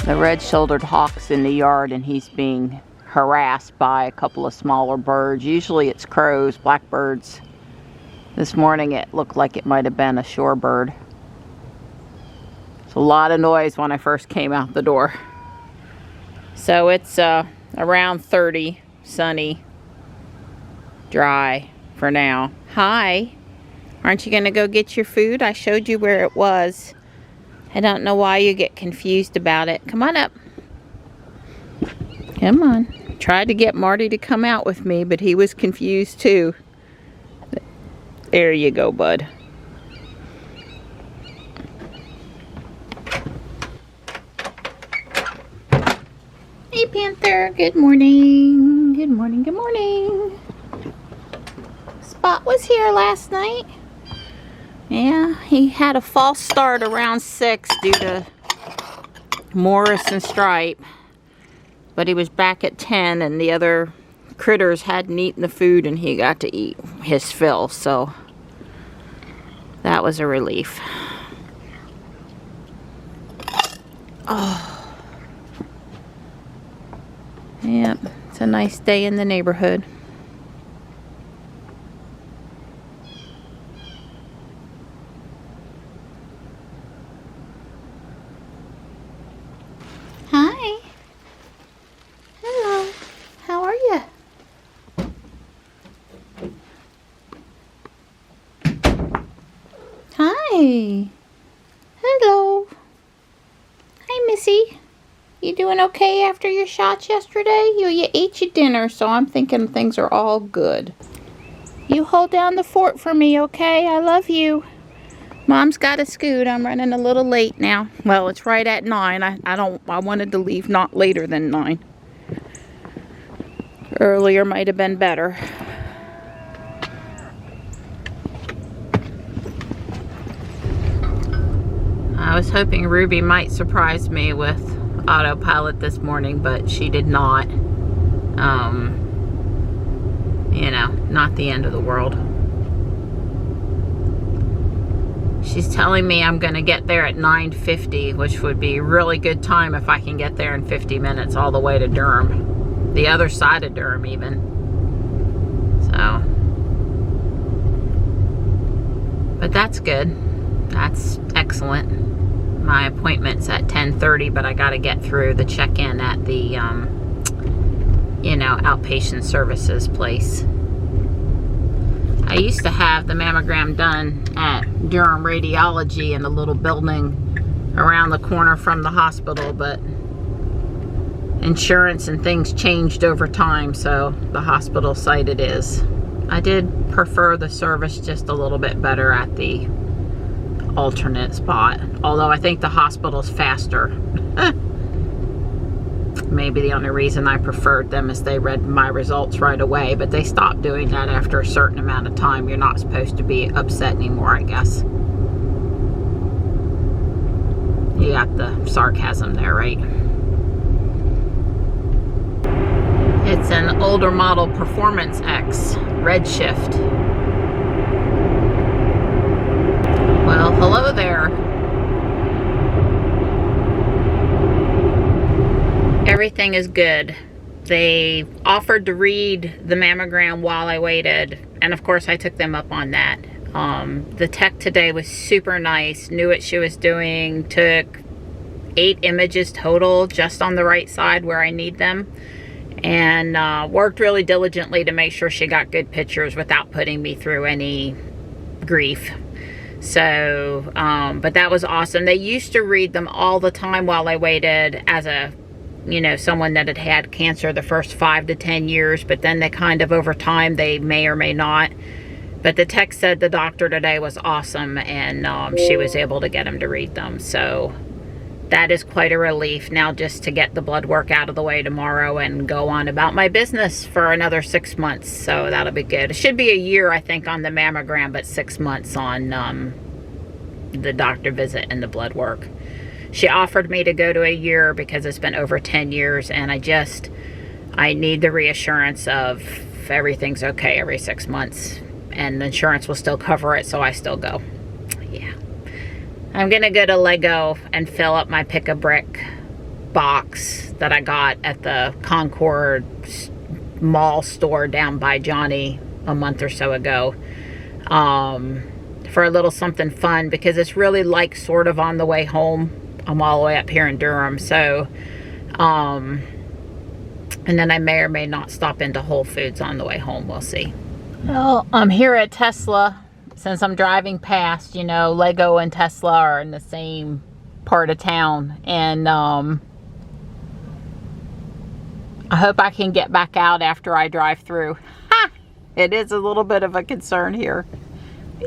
The red-shouldered hawk's in the yard, and he's being harassed by a couple of smaller birds. Usually it's crows, blackbirds. This morning it looked like it might have been a shorebird. It's a lot of noise when I first came out the door. So it's around 30, sunny, dry for now. Hi. Aren't you going to go get your food? I showed you where it was. I don't know why you get confused about it. Come on up. Come on. Tried to get Marty to come out with me, but he was confused too. There you go, bud. Hey, Panther. Good morning. Good morning. Good morning. Spot was here last night. Yeah, he had a false start around 6 due to Morris and Stripe. But he was back at 10 and the other critters hadn't eaten the food and he got to eat his fill. So that was a relief. Oh. Yep, it's a nice day in the neighborhood. Hi. Hello. How are you? Hi. Hello. Hi, Missy. You doing okay after your shots yesterday? You ate your dinner, so I'm thinking things are all good. You hold down the fort for me, okay? I love you. Mom's got to scoot. I'm running a little late now. Well, it's right at 9. I wanted to leave not later than 9. Earlier might have been better. I was hoping Ruby might surprise me with autopilot this morning, but she did not. You know, not the end of the world. She's telling me I'm going to get there at 9:50, which would be really good time if I can get there in 50 minutes all the way to Durham. The other side of Durham even. So. But that's good. That's excellent. My appointment's at 10:30, but I got to get through the check-in at the, you know, outpatient services place. I used to have the mammogram done at Durham Radiology in a little building around the corner from the hospital, but insurance and things changed over time, so the hospital site it is. I did prefer the service just a little bit better at the alternate spot, although I think the hospital's faster. Maybe the only reason I preferred them is they read my results right away, but they stopped doing that after a certain amount of time. You're not supposed to be upset anymore, I guess. You got the sarcasm there, right? It's an older model Performance X Redshift. Well, hello there. Everything is good. They offered to read the mammogram while I waited, and of course I took them up on that. The tech today was super nice, knew what she was doing, took 8 images total just on the right side where I need them, and worked really diligently to make sure she got good pictures without putting me through any grief. So, but that was awesome. They used to read them all the time while I waited as a, you know, someone that had had cancer the first 5 to 10 years, but then they kind of over time, they may or may not. But the tech said the doctor today was awesome, and she was able to get him to read them. So that is quite a relief now, just to get the blood work out of the way tomorrow and go on about my business for another 6 months. So that'll be good. It should be a year, I think, on the mammogram, but 6 months on the doctor visit and the blood work. She offered me to go to a year because it's been over 10 years, and I need the reassurance of everything's okay every 6 months, and the insurance will still cover it, so I still go. Yeah. I'm gonna go to Lego and fill up my pick-a-brick box that I got at the Concord Mall store down by Johnny a month or so ago, for a little something fun, because it's really like sort of on the way home. I'm all the way up here in Durham, so and then I may or may not stop into Whole Foods on the way home. We'll see. Well, I'm here at Tesla. Since I'm driving past, you know, Lego and Tesla are in the same part of town, and I hope I can get back out after I drive through. Ha! It is a little bit of a concern here.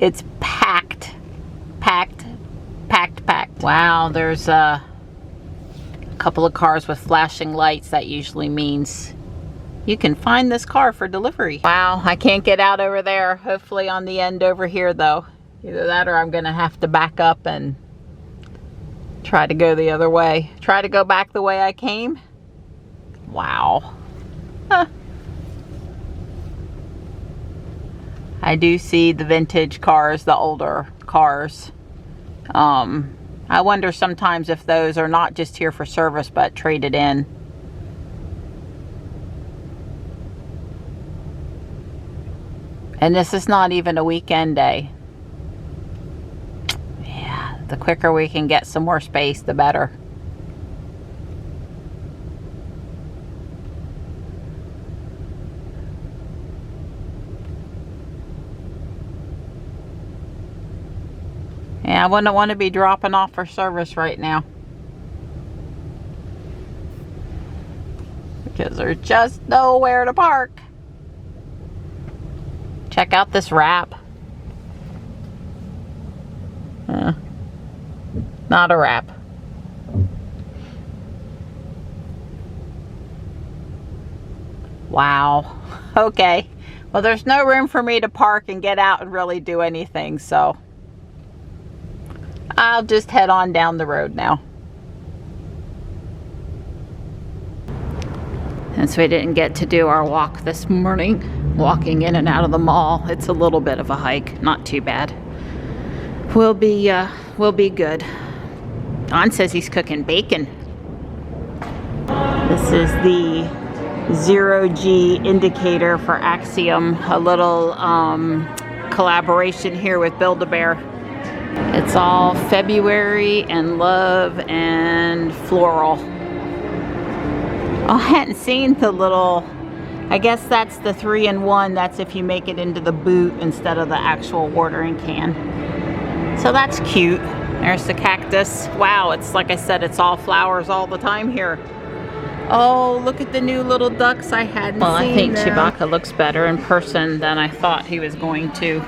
It's packed. Wow, there's a couple of cars with flashing lights. That usually means you can find this car for delivery. Wow, I can't get out over there. Hopefully on the end over here though. Either that or I'm gonna have to back up and try to go the other way. Try to go back the way I came. Wow. Huh. I do see the vintage cars, the older cars. I wonder sometimes if those are not just here for service but traded in. And this is not even a weekend day. Yeah, the quicker we can get some more space, the better. Yeah, I wouldn't want to be dropping off for service right now, because there's just nowhere to park. Check out this wrap. Not a wrap. Wow. Okay. Well, there's no room for me to park and get out and really do anything, so I'll just head on down the road now. Since we didn't get to do our walk this morning, walking in and out of the mall, it's a little bit of a hike, not too bad. We'll be good. Don says he's cooking bacon. This is the 0G indicator for Axiom, a little collaboration here with Build-A-Bear. It's all February and love and floral. I hadn't seen the little, I guess that's the 3-in-1. That's if you make it into the boot instead of the actual watering can. So that's cute. There's the cactus. Wow, it's like I said, it's all flowers all the time here. Oh, look at the new little ducks I hadn't seen. Well, I think Chewbacca looks better in person than I thought he was going to.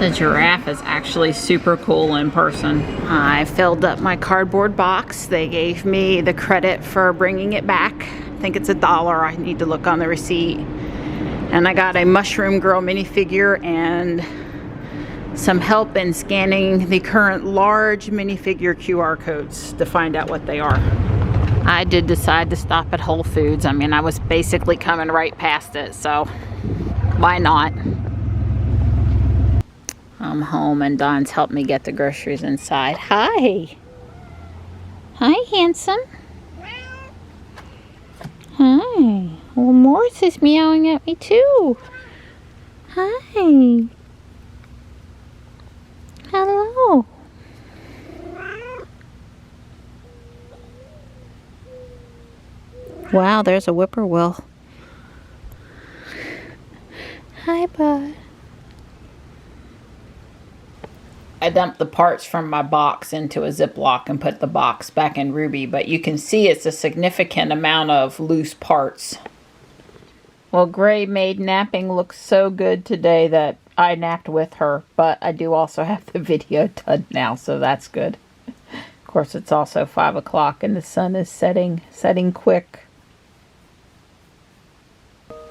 The giraffe is actually super cool in person. I filled up my cardboard box. They gave me the credit for bringing it back. I think it's $1. I need to look on the receipt. And I got a Mushroom Girl minifigure and some help in scanning the current large minifigure QR codes to find out what they are. I did decide to stop at Whole Foods. I mean, I was basically coming right past it, so why not? I'm home and Don's helped me get the groceries inside. Hi. Hi, handsome. Hi. Well, Morris is meowing at me too. Hi. Hello. Wow, there's a whippoorwill. Hi, bud. I dumped the parts from my box into a Ziploc and put the box back in Ruby, but you can see it's a significant amount of loose parts. Well, Gray made napping look so good today that I napped with her, but I do also have the video done now, so that's good. Of course, it's also 5 o'clock and the sun is setting quick.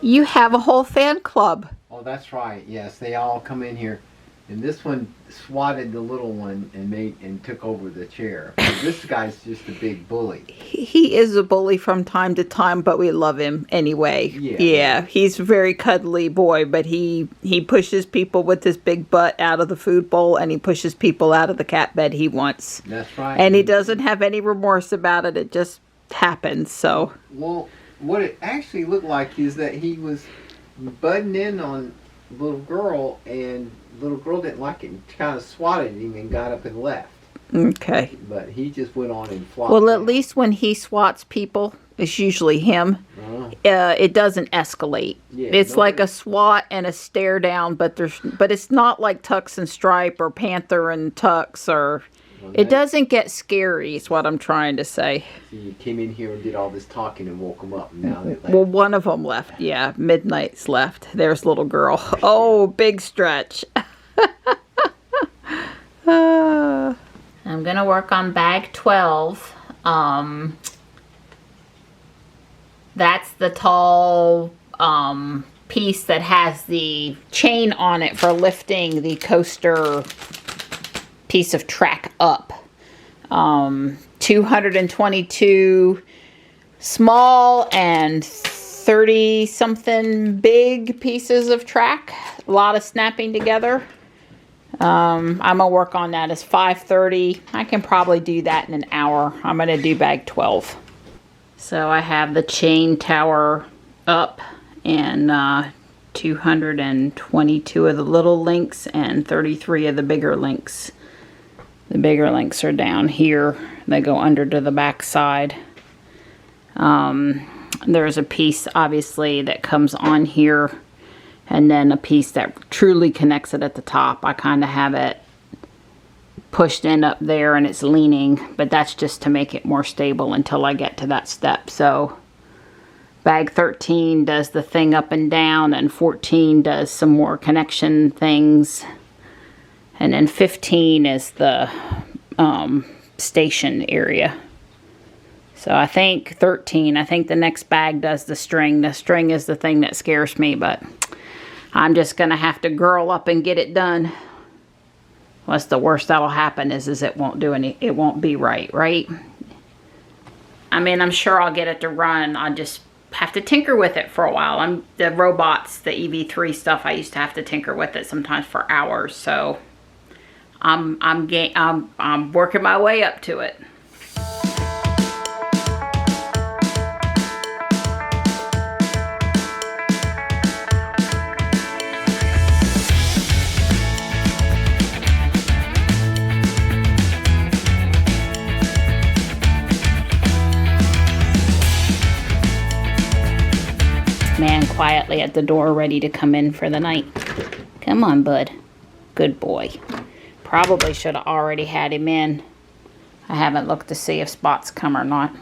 You have a whole fan club. Oh, that's right. Yes, they all come in here And this one swatted the little one and took over the chair. This guy's just a big bully. He is a bully from time to time, but we love him anyway. Yeah, he's a very cuddly boy, but he pushes people with his big butt out of the food bowl, and he pushes people out of the cat bed he wants. That's right. And he doesn't have any remorse about it. It just happens. So. Well, what it actually looked like is that he was butting in on little girl, and little girl didn't like it and kind of swatted him and got up and left. Okay. But he just went on and flopped. Well, at least when he swats people, it's usually him. It doesn't escalate. Yeah, it's like a swat and a stare down, but it's not like Tux and Stripe or Panther and Tux or. It doesn't get scary, is what I'm trying to say. So you came in here and did all this talking and woke them up, and now they left. Well, one of them left. Yeah, Midnight's left. There's little girl. Oh, big stretch. I'm going to work on bag 12. That's the tall piece that has the chain on it for lifting the coaster piece of track up. 222 small and 30 something big pieces of track. A lot of snapping together. I'm gonna work on that. It's 5:30. I can probably do that in an hour. I'm gonna do bag 12. So I have the chain tower up and 222 of the little links and 33 of the bigger links. The bigger links are down here. They go under to the back side. There's a piece, obviously, that comes on here. And then a piece that truly connects it at the top. I kind of have it pushed in up there and it's leaning. But that's just to make it more stable until I get to that step. So bag 13 does the thing up and down. And 14 does some more connection things. And then 15 is the station area. So I think 13, I think the next bag does the string. The string is the thing that scares me, but I'm just going to have to girl up and get it done. What's the worst that'll happen is it won't be right, right? I mean, I'm sure I'll get it to run. I'll just have to tinker with it for a while. The robots, the EV3 stuff, I used to have to tinker with it sometimes for hours, so I'm working my way up to it. Man quietly at the door ready to come in for the night. Come on, bud. Good boy. Probably should have already had him in. I haven't looked to see if Spot's come or not.